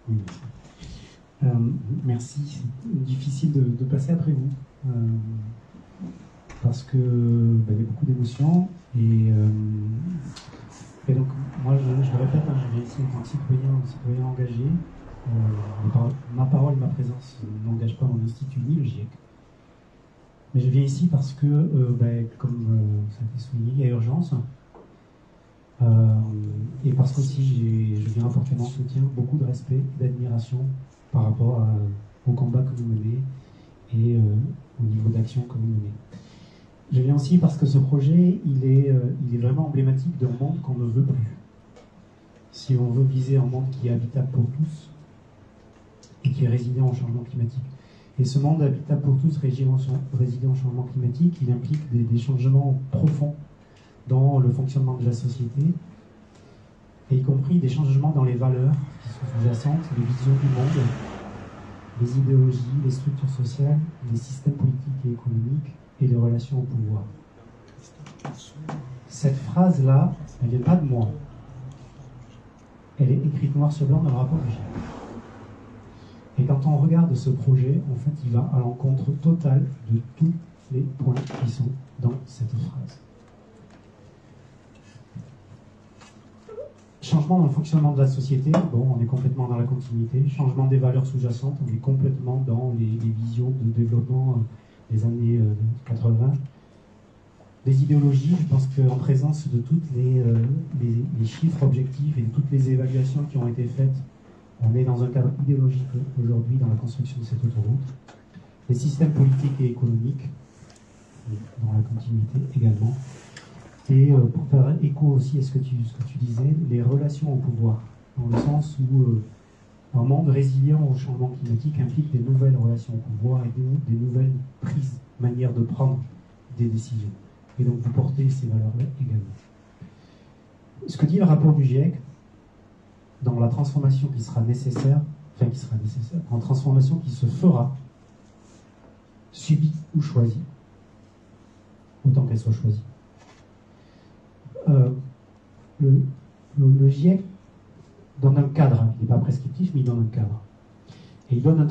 Oui, merci. Merci. C'est difficile de passer après vous. Parce que il y a beaucoup d'émotions. Et donc, moi, je le répète, hein, je viens ici en tant que citoyen engagé. Ma parole, ma présence n'engage pas mon institut ni le GIEC. Mais je viens ici parce que, comme ça a été souligné, il y a urgence. Et parce qu'aussi, je viens apporter mon soutien, beaucoup de respect, d'admiration par rapport au combat que vous menez et au niveau d'action que vous menez. Je viens aussi parce que ce projet, il est vraiment emblématique d'un monde qu'on ne veut plus. Si on veut viser un monde qui est habitable pour tous et qui est résilient au changement climatique. Et ce monde habitable pour tous, résilient au changement climatique, il implique des changements profonds dans le fonctionnement de la société, et y compris des changements dans les valeurs qui sont sous-jacentes, les visions du monde, les idéologies, les structures sociales, les systèmes politiques et économiques, et les relations au pouvoir. Cette phrase-là, elle n'est pas de moi. Elle est écrite noir sur blanc dans le rapport du GIEC. Et quand on regarde ce projet, en fait, il va à l'encontre totale de tous les points qui sont dans cette phrase. Changement dans le fonctionnement de la société, bon, on est complètement dans la continuité. Changement des valeurs sous-jacentes, on est complètement dans les visions de développement des années 80. Des idéologies, je pense qu'en présence de tous les chiffres objectifs et de toutes les évaluations qui ont été faites, on est dans un cadre idéologique aujourd'hui dans la construction de cette autoroute. Les systèmes politiques et économiques, dans la continuité également. Et pour faire écho aussi à ce que tu disais, les relations au pouvoir, dans le sens où un monde résilient au changement climatique implique des nouvelles relations au pouvoir et des nouvelles prises, manières de prendre des décisions. Et donc vous portez ces valeurs-là également. Ce que dit le rapport du GIEC, dans la transformation qui sera nécessaire, en transformation qui se fera, subie ou choisie, autant qu'elle soit choisie. Le GIEC donne un cadre, il n'est pas prescriptif, mais il donne un cadre. Et il donne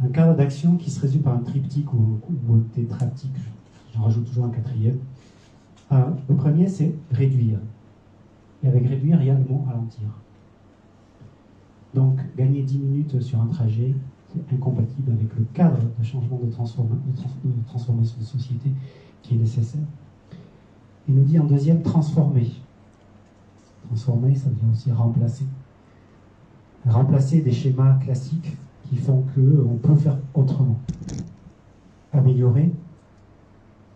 un cadre d'action qui se résume par un triptyque ou un tétraptyque, j'en rajoute toujours un quatrième. Le premier, c'est réduire. Et avec réduire, il y a le mot ralentir. Donc, gagner 10 minutes sur un trajet, c'est incompatible avec le cadre de changement de transformation de société qui est nécessaire. Il nous dit en deuxième, transformer. Transformer, ça veut dire aussi remplacer. Remplacer des schémas classiques qui font qu'on peut faire autrement. Améliorer.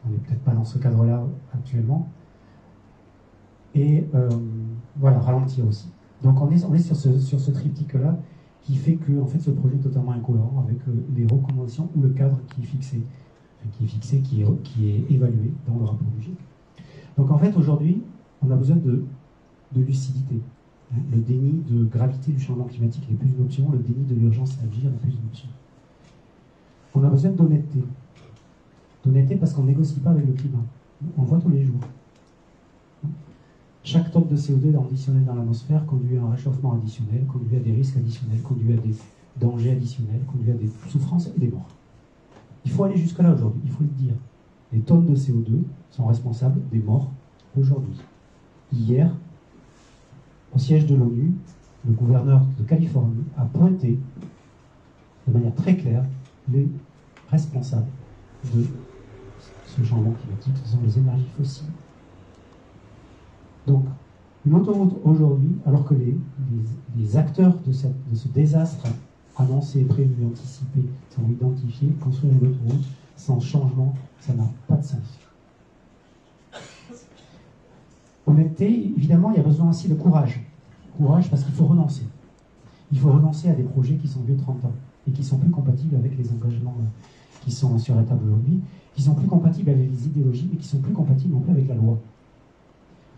On n'est peut-être pas dans ce cadre-là actuellement. Et ralentir aussi. Donc on est sur ce triptyque-là qui fait que en fait, ce projet est totalement incohérent avec les recommandations ou le cadre qui est fixé, qui est évalué dans le rapport du GIEC. Donc en fait, aujourd'hui, on a besoin de lucidité. Le déni de gravité du changement climatique n'est plus une option, le déni de l'urgence à agir n'est plus une option. On a besoin d'honnêteté. D'honnêteté parce qu'on ne négocie pas avec le climat. On le voit tous les jours. Chaque tonne de CO2 additionnel dans l'atmosphère conduit à un réchauffement additionnel, conduit à des risques additionnels, conduit à des dangers additionnels, conduit à des souffrances et des morts. Il faut aller jusque-là aujourd'hui, il faut le dire. Les tonnes de CO2 sont responsables des morts aujourd'hui. Hier, au siège de l'ONU, le gouverneur de Californie a pointé de manière très claire les responsables de ce changement climatique, ce sont les énergies fossiles. Donc, une autoroute aujourd'hui, alors que les acteurs de ce désastre annoncé, prévu, anticipé, sont identifiés, construire une autoroute sans changement, ça n'a pas de sens. Honnêteté, évidemment, il y a besoin aussi de courage. Courage parce qu'il faut renoncer. Il faut renoncer à des projets qui sont vieux de 30 ans et qui sont plus compatibles avec les engagements qui sont sur la table aujourd'hui, qui sont plus compatibles avec les idéologies et qui sont plus compatibles non plus avec la loi.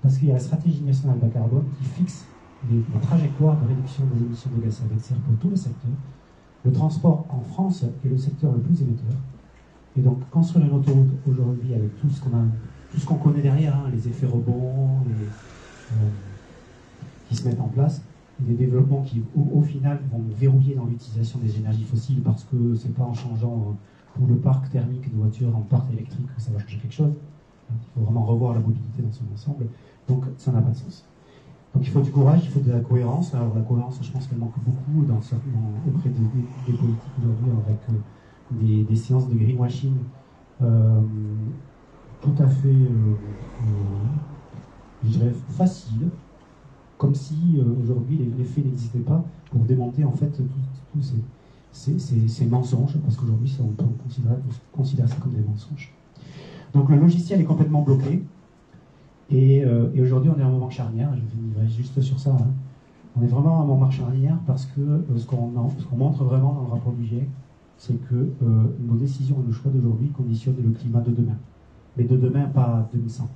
Parce qu'il y a la stratégie nationale bas carbone qui fixe les trajectoires de réduction des émissions de gaz à effet de serre pour tous les secteurs. Le transport en France est le secteur le plus émetteur. Et donc, construire une autoroute aujourd'hui avec tout ce qu'on connaît derrière, les effets rebonds, qui se se mettent en place, des développements qui, au final, vont nous verrouiller dans l'utilisation des énergies fossiles parce que c'est pas en changeant pour le parc thermique de voitures en parc électrique que ça va changer quelque chose. Il faut vraiment revoir la mobilité dans son ensemble. Donc, ça n'a pas de sens. Donc, il faut du courage, il faut de la cohérence. Alors, la cohérence, je pense qu'elle manque beaucoup auprès des politiques aujourd'hui avec des séances de greenwashing tout à fait, je dirais, faciles, comme si aujourd'hui les faits n'existaient pas pour démonter en fait tous ces mensonges, parce qu'aujourd'hui on peut considérer ça comme des mensonges. Donc le logiciel est complètement bloqué, et aujourd'hui on est à un moment charnière, je finirai juste sur ça, hein. On est vraiment à un moment charnière parce que ce qu'on montre vraiment dans le rapport du GIEC, c'est que nos décisions et nos choix d'aujourd'hui conditionnent le climat de demain. Mais de demain, pas 2100.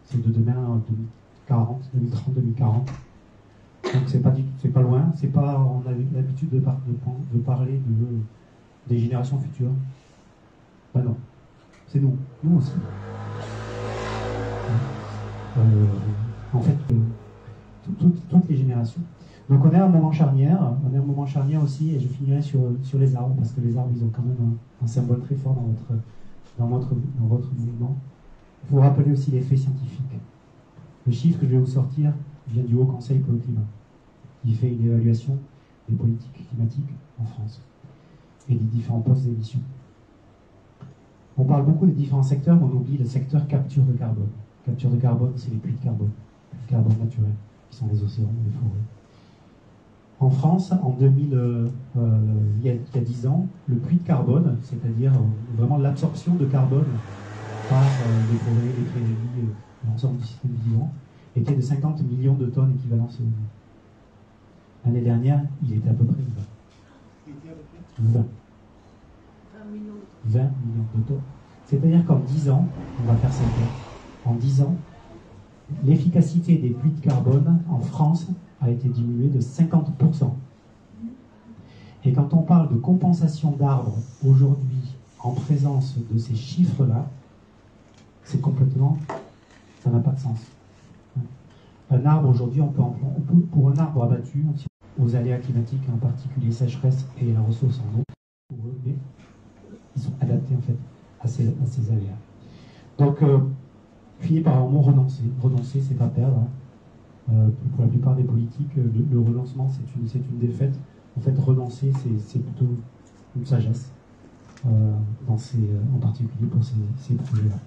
C'est de demain 2040, 2030, 2040. Donc c'est pas loin. C'est pas, on a l'habitude de parler des générations futures. Ben non, c'est nous aussi. En fait, toutes les générations. Donc on est à un moment charnière. On est à un moment charnière aussi, et je finirai sur les arbres, parce que les arbres, ils ont quand même un symbole très fort dans votre mouvement. Il faut rappeler aussi les faits scientifiques. Le chiffre que je vais vous sortir vient du Haut Conseil pour le climat. Il fait une évaluation des politiques climatiques en France et des différents postes d'émission. On parle beaucoup des différents secteurs, mais on oublie le secteur capture de carbone. Capture de carbone, c'est les puits de carbone naturels, qui sont les océans, les forêts. En France, il y a 10 ans, le puits de carbone, c'est-à-dire vraiment l'absorption de carbone par les forêts, les prairies, l'ensemble du système vivant, était de 50 millions de tonnes équivalent CO2. L'année dernière, il était à peu près 20 millions de tonnes. C'est-à-dire qu'en 10 ans, on va faire 5 ans, en 10 ans, l'efficacité des puits de carbone en France a été diminuée de 50%. Et quand on parle de compensation d'arbres aujourd'hui en présence de ces chiffres-là, c'est complètement, ça n'a pas de sens. Un arbre aujourd'hui, on peut pour un arbre abattu, aux aléas climatiques, en particulier sécheresse et la ressource en eau, pour eux, mais ils sont adaptés en fait à ces aléas. Donc, finir par un mot renoncer. Renoncer, c'est pas perdre. Pour la plupart des politiques, le renoncement, c'est une défaite. En fait, renoncer, c'est plutôt une sagesse, en particulier pour ces projets-là.